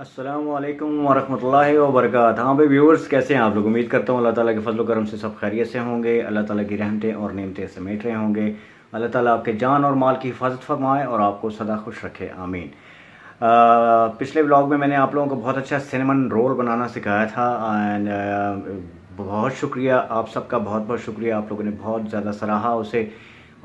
अस्सलामुअलैकुम वरहमतुल्लाहि वबरकातुहू। हाँ भाई व्यूअर्स, कैसे हैं आप लोग? उम्मीद करता हूँ अल्लाह ताला के फजल करम से सब खैरियत से होंगे। अल्लाह ताला की रहमतें और नेमतें समेट रहे होंगे। अल्लाह ताला आपके जान और माल की हिफाजत फरमाए और आपको सदा खुश रखे, आमीन। पिछले व्लॉग में मैंने आप लोगों को बहुत अच्छा सिनेमन रोल बनाना सिखाया था एंड बहुत शुक्रिया आप सबका, बहुत बहुत शुक्रिया। आप लोगों ने बहुत ज़्यादा सराहा उसे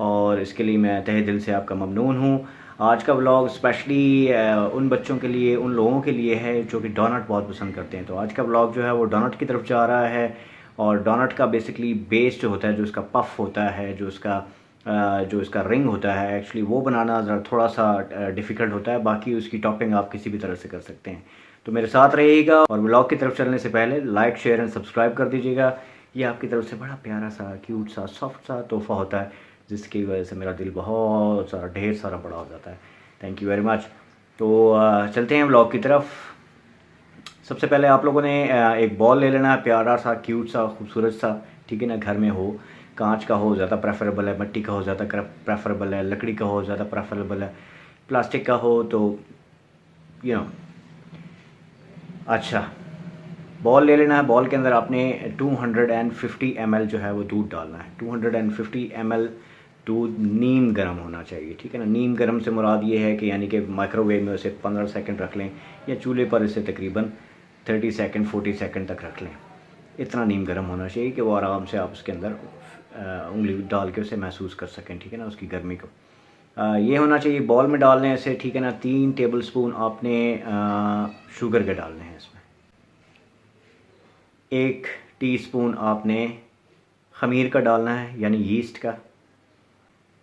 और इसके लिए मैं तहे दिल से आपका ममनून हूँ। आज का व्लॉग स्पेशली उन बच्चों के लिए, उन लोगों के लिए है जो कि डोनट बहुत पसंद करते हैं। तो आज का व्लॉग जो है वो डोनट की तरफ जा रहा है और डोनट का बेसिकली बेस जो होता है, जो उसका पफ होता है, जो इसका रिंग होता है, एक्चुअली वो बनाना ज़रा थोड़ा सा डिफ़िकल्ट होता है। बाकी उसकी टॉपिंग आप किसी भी तरह से कर सकते हैं। तो मेरे साथ रहिएगा और व्लॉग की तरफ चलने से पहले लाइक, शेयर एंड सब्सक्राइब कर दीजिएगा। ये आपकी तरफ से बड़ा प्यारा सा, क्यूट सा, सॉफ्ट सा तोहफ़ा होता है जिसकी वजह से मेरा दिल बहुत सारा, ढेर सारा बड़ा हो जाता है। Thank you very much. तो चलते हैं व्लॉग की तरफ। सबसे पहले आप लोगों ने एक बॉल ले लेना है, प्यारा सा, क्यूट सा, खूबसूरत सा, ठीक है ना। घर में हो, कांच का हो ज़्यादा प्रेफरेबल है, मिट्टी का हो ज़्यादा प्रेफरेबल है, लकड़ी का हो ज़्यादा प्रेफरेबल है, प्लास्टिक का हो तो यू नो। अच्छा, बॉल ले लेना है। बॉल के अंदर आपने 250 ml जो है वो दूध डालना है। 250 ml दूध नीम गर्म होना चाहिए, ठीक है ना। नीम गर्म से मुराद ये है कि यानी कि माइक्रोवेव में उसे 15 सेकंड रख लें या चूल्हे पर इसे तकरीबन 30 सेकंड 40 सेकंड तक रख लें। इतना नीम गर्म होना चाहिए कि वो आराम से आप उसके अंदर उंगली डाल के उसे महसूस कर सकें, ठीक है ना, उसकी गर्मी को। ये होना चाहिए। बॉल में डालने से, ठीक है ना। 3 टेबल स्पून आपने शुगर के डालने हैं इसमें। 1 टीस्पून आपने ख़मीर का डालना है यानी यीस्ट का।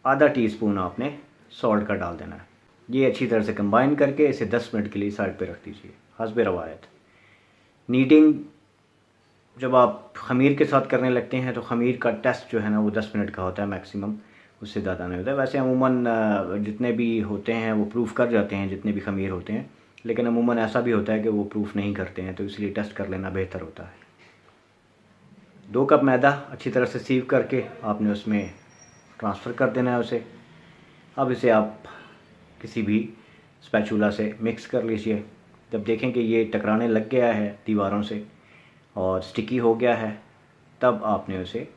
आधा टीस्पून आपने सॉल्ट का डाल देना है। ये अच्छी तरह से कंबाइन करके इसे 10 मिनट के लिए साइड पे रख दीजिए हस्बे रवायत। नीटिंग जब आप ख़मीर के साथ करने लगते हैं तो ख़मीर का टेस्ट जो है ना वो 10 मिनट का होता है मैक्सिमम, उससे ज़्यादा नहीं होता है। वैसे अमूमन जितने भी होते हैं वो प्रूफ कर जाते हैं, जितने भी ख़मीर होते हैं, लेकिन अमूमन ऐसा भी होता है कि वो प्रूफ नहीं करते हैं, तो इसलिए टेस्ट कर लेना बेहतर होता है। 2 कप मैदा अच्छी तरह से सीव करके आपने उसमें ट्रांसफ़र कर देना है उसे। अब इसे आप किसी भी स्पैचुला से मिक्स कर लीजिए। जब देखें कि ये टकराने लग गया है दीवारों से और स्टिकी हो गया है, तब आपने उसे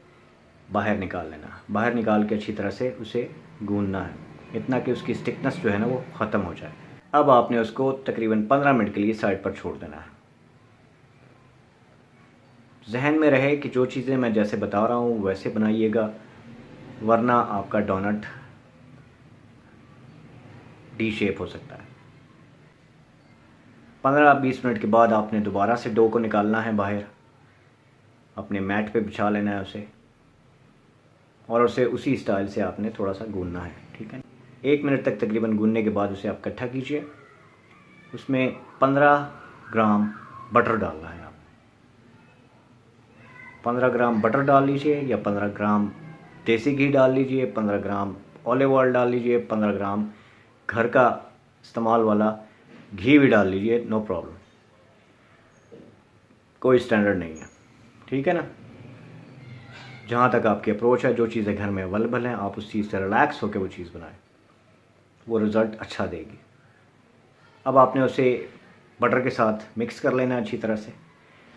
बाहर निकाल लेना। बाहर निकाल के अच्छी तरह से उसे गूंदना है, इतना कि उसकी स्टिकनेस जो है ना वो ख़त्म हो जाए। अब आपने उसको तकरीबन 15 मिनट के लिए साइड पर छोड़ देना है। जहन में रहे कि जो चीज़ें मैं जैसे बता रहा हूँ वैसे बनाइएगा, वरना आपका डोनट डी शेप हो सकता है। 15-20 मिनट के बाद आपने दोबारा से डो को निकालना है बाहर, अपने मैट पे बिछा लेना है उसे और उसे उसी स्टाइल से आपने थोड़ा सा गूंदना है, ठीक है। 1 मिनट तक तकरीबन गूंदने के बाद उसे आप इकट्ठा कीजिए। उसमें 15 ग्राम बटर डालना है। आप 15 ग्राम बटर डाल लीजिए या 15 ग्राम देसी घी डाल लीजिए, 15 ग्राम ऑलिव ऑयल डाल लीजिए, 15 ग्राम घर का इस्तेमाल वाला घी भी डाल लीजिए, नो प्रॉब्लम, कोई स्टैंडर्ड नहीं है, ठीक है ना। जहाँ तक आपकी अप्रोच है, जो चीज़ें घर में अवेलेबल हैं, आप उस चीज़ से रिलैक्स होकर वो चीज़ बनाएं, वो रिज़ल्ट अच्छा देगी। अब आपने उसे बटर के साथ मिक्स कर लेना अच्छी तरह से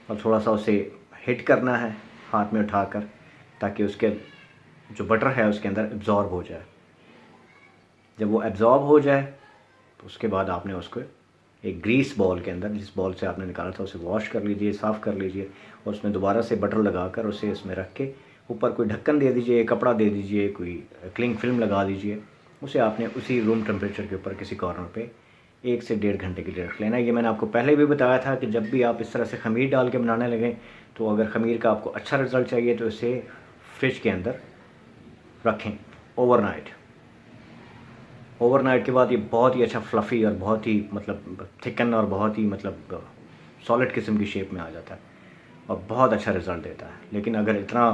और थोड़ा सा उसे हिट करना है हाथ में उठाकर, ताकि उसके जो बटर है उसके अंदर एब्ज़ॉर्ब हो जाए। जब वो एब्ज़ॉर्ब हो जाए तो उसके बाद आपने उसको एक ग्रीस बॉल के अंदर, जिस बॉल से आपने निकाला था उसे वॉश कर लीजिए, साफ़ कर लीजिए और उसमें दोबारा से बटर लगाकर उसे इसमें रख के ऊपर कोई ढक्कन दे दीजिए, कपड़ा दे दीजिए, कोई क्लिंग फिल्म लगा दीजिए। उसे आपने उसी रूम टेम्परेचर के ऊपर किसी कॉर्नर पे 1 से 1.5 घंटे के लिए रख लेना। ये मैंने आपको पहले भी बताया था कि जब भी आप इस तरह से ख़मीर डाल के बनाने लगें, तो अगर ख़मीर का आपको अच्छा रिज़ल्ट चाहिए तो इसे फ्रिज के अंदर रखें ओवरनाइट। ओवरनाइट के बाद ये बहुत ही अच्छा फ्लफ़ी और बहुत ही मतलब थिकन और बहुत ही मतलब सॉलिड किस्म की शेप में आ जाता है और बहुत अच्छा रिज़ल्ट देता है। लेकिन अगर इतना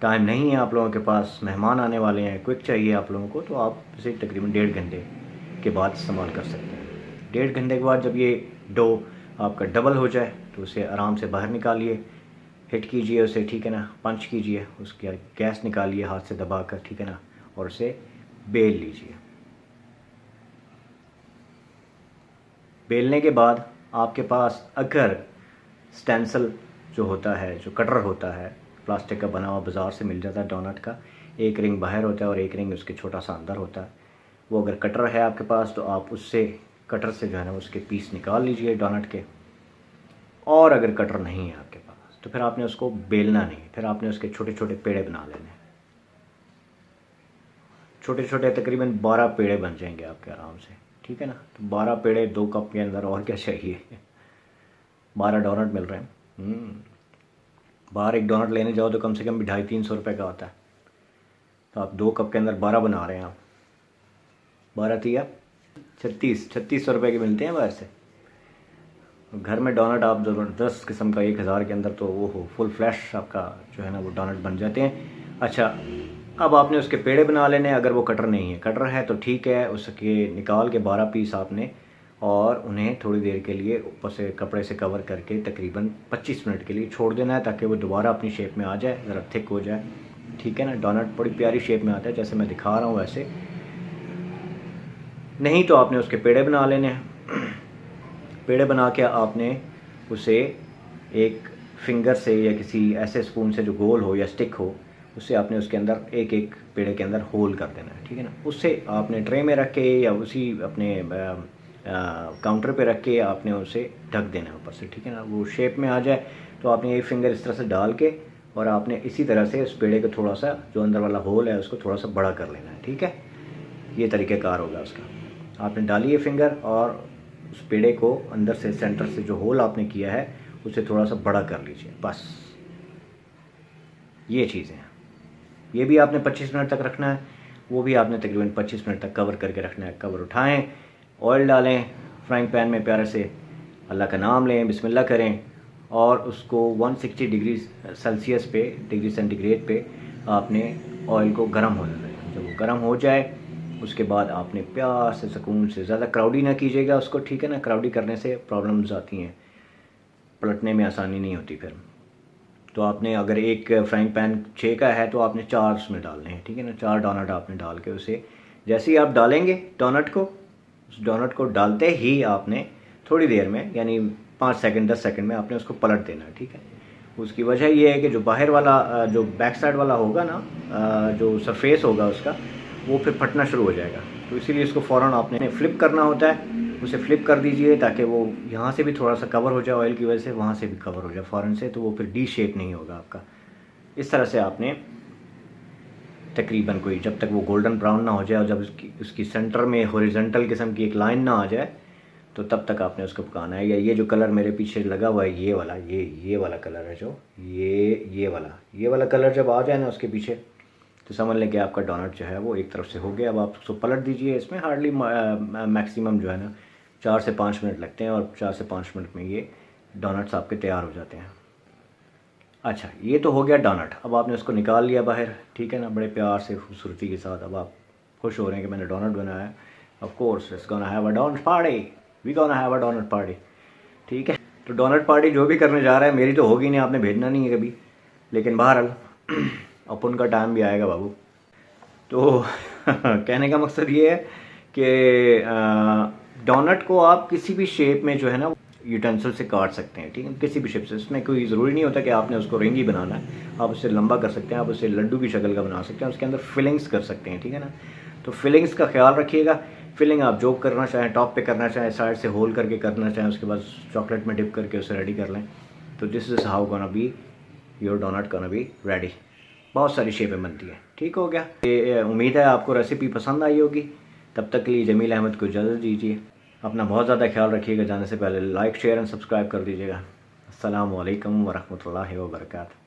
टाइम नहीं है आप लोगों के पास, मेहमान आने वाले हैं, क्विक चाहिए आप लोगों को, तो आप इसे तकरीबन 1.5 घंटे के बाद इस्तेमाल कर सकते हैं। 1.5 घंटे के बाद जब ये डो आपका डबल हो जाए तो उसे आराम से बाहर निकालिए, हिट कीजिए उसे, ठीक है ना, पंच कीजिए, उसकी गैस निकालिए हाथ से दबाकर, ठीक है ना, और उसे बेल लीजिए। बेलने के बाद आपके पास अगर स्टेंसिल जो होता है, जो कटर होता है, प्लास्टिक का बना हुआ बाज़ार से मिल जाता है डोनट का, एक रिंग बाहर होता है और एक रिंग उसके छोटा सा अंदर होता है, वो अगर कटर है आपके पास तो आप उससे कटर से जो है ना उसके पीस निकाल लीजिए डोनट के। और अगर कटर नहीं है आपके पास तो फिर आपने उसको बेलना नहीं, फिर आपने उसके छोटे छोटे पेड़े बना लेने। छोटे छोटे तकरीबन 12 पेड़े बन जाएंगे आपके आराम से, ठीक है ना। तो 12 पेड़े 2 कप के अंदर, और क्या चाहिए। 12 डोनट मिल रहे हैं। बाहर एक डोनट लेने जाओ तो कम से कम भी 250-300 रुपये का आता है। तो आप 2 कप के अंदर 12 बना रहे हैं आप। 12 थी आप 3600 रुपये के मिलते हैं बाहर से। घर में डोनट आप ज़बरदस्त किस्म का 1000 के अंदर तो वो हो फुल फ्लैश आपका जो है ना वो डोनट बन जाते हैं। अच्छा, अब आपने उसके पेड़े बना लेने। अगर वो कटर नहीं है, कटर है तो ठीक है, उसके निकाल के 12 पीस आपने, और उन्हें थोड़ी देर के लिए ऊपर से कपड़े से कवर करके तकरीबन 25 मिनट के लिए छोड़ देना है ताकि वो दोबारा अपनी शेप में आ जाए, ज़रा थिक हो जाए, ठीक है ना। डोनट बड़ी प्यारी शेप में आता है जैसे मैं दिखा रहा हूँ वैसे। नहीं तो आपने उसके पेड़े बना लेने हैं। पेड़े बना के आपने उसे एक फिंगर से या किसी ऐसे स्पून से जो गोल हो या स्टिक हो, उससे आपने उसके अंदर एक एक पेड़े के अंदर होल कर देना है, ठीक है ना। उससे आपने ट्रे में रख के या उसी अपने काउंटर पे रख के आपने उसे ढक देना है ऊपर से, ठीक है ना। वो शेप में आ जाए तो आपने एक फिंगर इस तरह से डाल के और आपने इसी तरह से उस पेड़े को थोड़ा सा जो अंदर वाला होल है उसको थोड़ा सा बड़ा कर लेना है, ठीक है। ये तरीक़ेकार होगा उसका। आपने डाली है फिंगर और उस पेड़े को अंदर से सेंटर से जो होल आपने किया है उसे थोड़ा सा बड़ा कर लीजिए, बस। ये चीज़ें हैं। ये भी आपने 25 मिनट तक रखना है, वो भी आपने तकरीबन 25 मिनट तक कवर करके रखना है। कवर उठाएं, ऑयल डालें फ्राइंग पैन में प्यारे से, अल्लाह का नाम लें, बिस्मिल्लाह करें और उसको 160 डिग्री सेल्सियस पे, डिग्री सेंटीग्रेड पे आपने ऑयल को गर्म होने दें। जब वो गर्म हो जाए उसके बाद आपने प्यार से सुकून से, ज़्यादा क्राउडी ना कीजिएगा उसको, ठीक है ना। क्राउडी करने से प्रॉब्लम्स आती हैं, पलटने में आसानी नहीं होती फिर। तो आपने अगर एक फ्राइंग पैन 6 का है तो आपने 4 उसमें डालने हैं, ठीक है ना। 4 डोनट आपने डाल के उसे, जैसे ही आप डालेंगे डोनट को, उस डोनट को डालते ही आपने थोड़ी देर में, यानी 5 सेकंड 10 सेकंड में आपने उसको पलट देना है, ठीक है। उसकी वजह ये है कि जो बाहर वाला जो बैक साइड वाला होगा ना, जो सरफेस होगा उसका, वो फिर फटना शुरू हो जाएगा। तो इसीलिए इसको फ़ौरन आपने फ्लिप करना होता है। उसे फ्लिप कर दीजिए ताकि वो यहाँ से भी थोड़ा सा कवर हो जाए ऑयल की वजह से, वहाँ से भी कवर हो जाए फ़ौरन से, तो वो फिर डी शेप नहीं होगा आपका। इस तरह से आपने तकरीबन कोई, जब तक वो गोल्डन ब्राउन ना हो जाए और जब उसकी सेंटर में हॉरिजॉन्टल किस्म की एक लाइन ना आ जाए, तो तब तक आपने उसको पकाना है। या ये जो कलर मेरे पीछे लगा हुआ है, ये वाला, ये वाला कलर है जो, ये वाला कलर जब आ जाए ना उसके पीछे, तो समझ लें कि आपका डोनट जो है वो एक तरफ से हो गया। अब आप उसको पलट दीजिए। इसमें हार्डली मैक्सिमम जो है ना 4 से 5 मिनट लगते हैं और 4 से 5 मिनट में ये डोनट्स आपके तैयार हो जाते हैं। अच्छा, ये तो हो गया डोनट। अब आपने उसको निकाल लिया बाहर, ठीक है ना, बड़े प्यार से खूबसूरती के साथ। अब आप खुश हो रहे हैं कि मैंने डोनट बनाया है। Of course it's gonna have a doughnut party, we gonna have a doughnut party, ठीक है। तो डोनट पार्टी जो भी करने जा रहा है, मेरी तो होगी नहीं, आपने भेजना नहीं है कभी, लेकिन बहरहाल अपन का टाइम भी आएगा बाबू। तो कहने का मकसद ये है कि डोनट को आप किसी भी शेप में जो है ना यूटेंसिल से काट सकते हैं, ठीक है, किसी भी शेप से। इसमें कोई ज़रूरी नहीं होता कि आपने उसको रिंग ही बनाना है। आप उससे लंबा कर सकते हैं, आप उससे लड्डू की शक्ल का बना सकते हैं, उसके अंदर फिलिंग्स कर सकते हैं, ठीक है ना। तो फिलिंग्स का ख्याल रखिएगा। फिलिंग आप जो करना चाहें, टॉप पे करना चाहें, साइड से होल करके करना चाहें, उसके बाद चॉकलेट में डिप करके उसे रेडी कर लें। तो this is how gonna be your doughnut gonna be ready. बहुत सारी शेपें बनती हैं, ठीक हो गया। ये उम्मीद है आपको रेसिपी पसंद आई होगी। तब तक के लिए जमील अहमद को इजाज़त दीजिए। अपना बहुत ज़्यादा ख्याल रखिएगा। जाने से पहले लाइक, शेयर एंड सब्सक्राइब कर दीजिएगा। अस्सलामु अलैकुम वरहमतुल्लाहि वबरकातुहू।